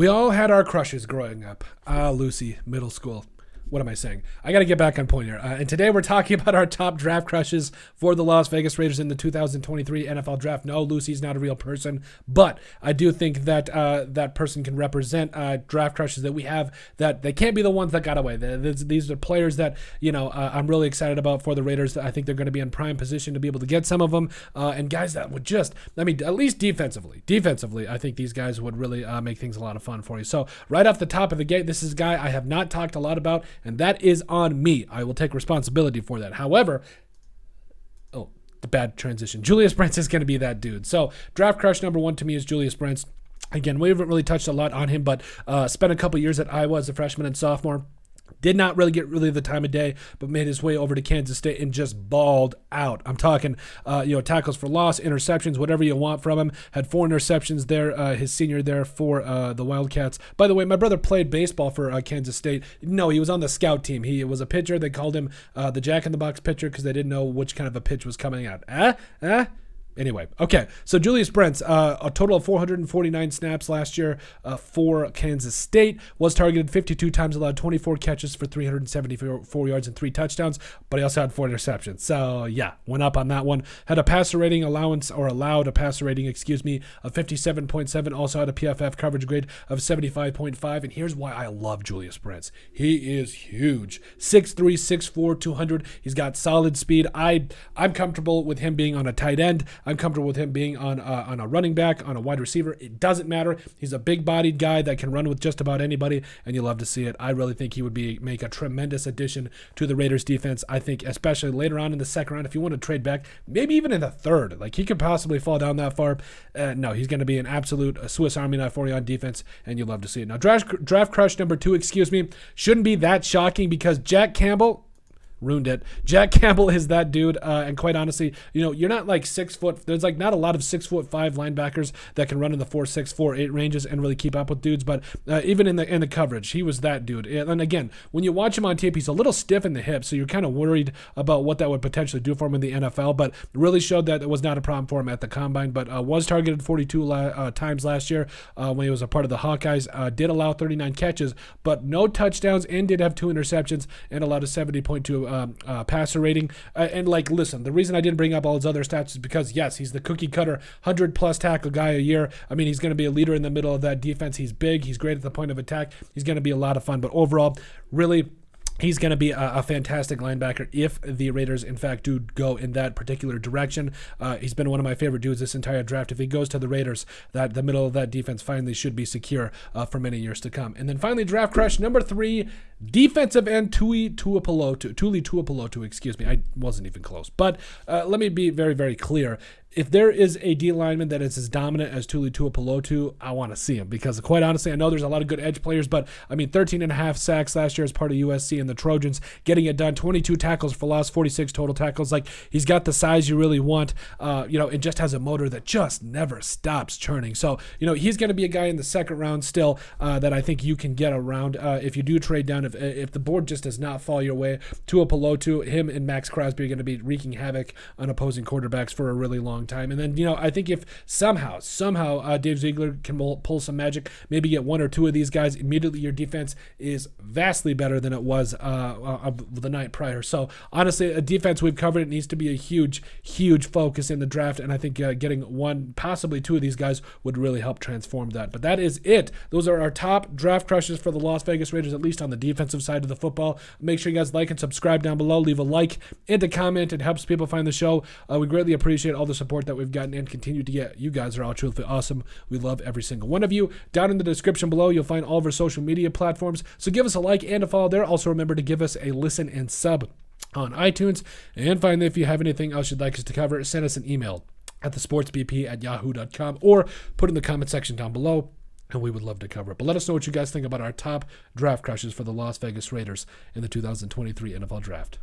We all had our crushes growing up. Lucy, middle school. What am I saying? I got to get back on point here. And today we're talking about our top draft crushes for the Las Vegas Raiders in the 2023 NFL Draft. No, Lucy's not a real person, but I do think that that person can represent draft crushes that we have, that they can't be the ones that got away. These are players that, I'm really excited about for the Raiders. I think they're going to be in prime position to be able to get some of them. And guys that would at least defensively, I think these guys would really make things a lot of fun for you. So right off the top of the gate, this is a guy I have not talked a lot about, and that is on me. I will take responsibility for that. However, the bad transition. Julius Brents is going to be that dude. So draft crush number one to me is Julius Brents. Again, we haven't really touched a lot on him, but spent a couple years at Iowa as a freshman and sophomore. Did not really get the time of day, but made his way over to Kansas State and just balled out. I'm talking, tackles for loss, interceptions, whatever you want from him. Had 4 interceptions there, his senior there for the Wildcats. By the way, my brother played baseball for Kansas State. No, he was on the scout team. He was a pitcher. They called him the Jack-in-the-Box pitcher because they didn't know which kind of a pitch was coming out. Anyway, okay, so Julius Brents, a total of 449 snaps last year for Kansas State, was targeted 52 times, allowed 24 catches for 374 yards and 3 touchdowns, but he also had 4 interceptions. So, yeah, went up on that one. Had a passer rating allowed a passer rating, of 57.7, also had a PFF coverage grade of 75.5, and here's why I love Julius Brents. He is huge. 6'3", 6'4", 200. He's got solid speed. I'm comfortable with him being on a tight end. I'm comfortable with him being on a running back, on a wide receiver. It doesn't matter. He's a big-bodied guy that can run with just about anybody, and you love to see it. I really think he would make a tremendous addition to the Raiders defense. I think especially later on in the second round, if you want to trade back, maybe even in the third, like he could possibly fall down that far. No, he's going to be an absolute Swiss Army knife for you on defense, and you love to see it. Now, draft crush number 2, shouldn't be that shocking because Jack Campbell ruined it. Jack Campbell is that dude, and quite honestly, you're not like 6 foot. There's like not a lot of 6'5" linebackers that can run in the 4'6", 4'8" ranges and really keep up with dudes. But even in the coverage, he was that dude. And again, when you watch him on tape, he's a little stiff in the hips, so you're kind of worried about what that would potentially do for him in the NFL. But really showed that it was not a problem for him at the combine. But was targeted 42 times last year when he was a part of the Hawkeyes. Did allow 39 catches, but no touchdowns, and did have 2 interceptions and allowed a 70.2 passer rating. And listen, the reason I didn't bring up all his other stats is because, yes, he's the cookie cutter 100+ tackle guy a year. I mean, he's going to be a leader in the middle of that defense. He's big. He's great at the point of attack. He's going to be a lot of fun. But overall, really, he's going to be a fantastic linebacker if the Raiders, in fact, do go in that particular direction. He's been one of my favorite dudes this entire draft. If he goes to the Raiders, that the middle of that defense finally should be secure for many years to come. And then finally, draft crush number 3, defensive end Tuli Tuipulotu. I wasn't even close. But let me be very, very clear. If there is a D lineman that is as dominant as Tuli Tuipulotu, I want to see him because, quite honestly, I know there's a lot of good edge players, but 13.5 sacks last year as part of USC and the Trojans, getting it done. 22 tackles for loss, 46 total tackles. He's got the size you really want, and just has a motor that just never stops churning. So, he's going to be a guy in the second round still that I think you can get around if you do trade down. If the board just does not fall your way, Tuipulotu, him and Max Crosby are going to be wreaking havoc on opposing quarterbacks for a really long time. And then, I think if somehow Dave Ziegler can pull some magic, maybe get 1 or 2 of these guys, immediately your defense is vastly better than it was of the night prior. So honestly, a defense we've covered, it needs to be a huge focus in the draft, and I think getting 1, possibly 2 of these guys would really help transform that. But that is it. Those are our top draft crushes for the Las Vegas Raiders, at least on the defensive side of the football. Make sure you guys like and subscribe down below. Leave a like and a comment. It helps people find the show. We greatly appreciate all the support that we've gotten and continue to get. You guys are all truly awesome. We love every single one of you. Down in the description below, you'll find all of our social media platforms. So give us a like and a follow there. Also remember to give us a listen and sub on iTunes. And finally, if you have anything else you'd like us to cover, send us an email at thesportsbp@yahoo.com or put in the comment section down below, and we would love to cover it. But let us know what you guys think about our top draft crushes for the Las Vegas Raiders in the 2023 NFL Draft.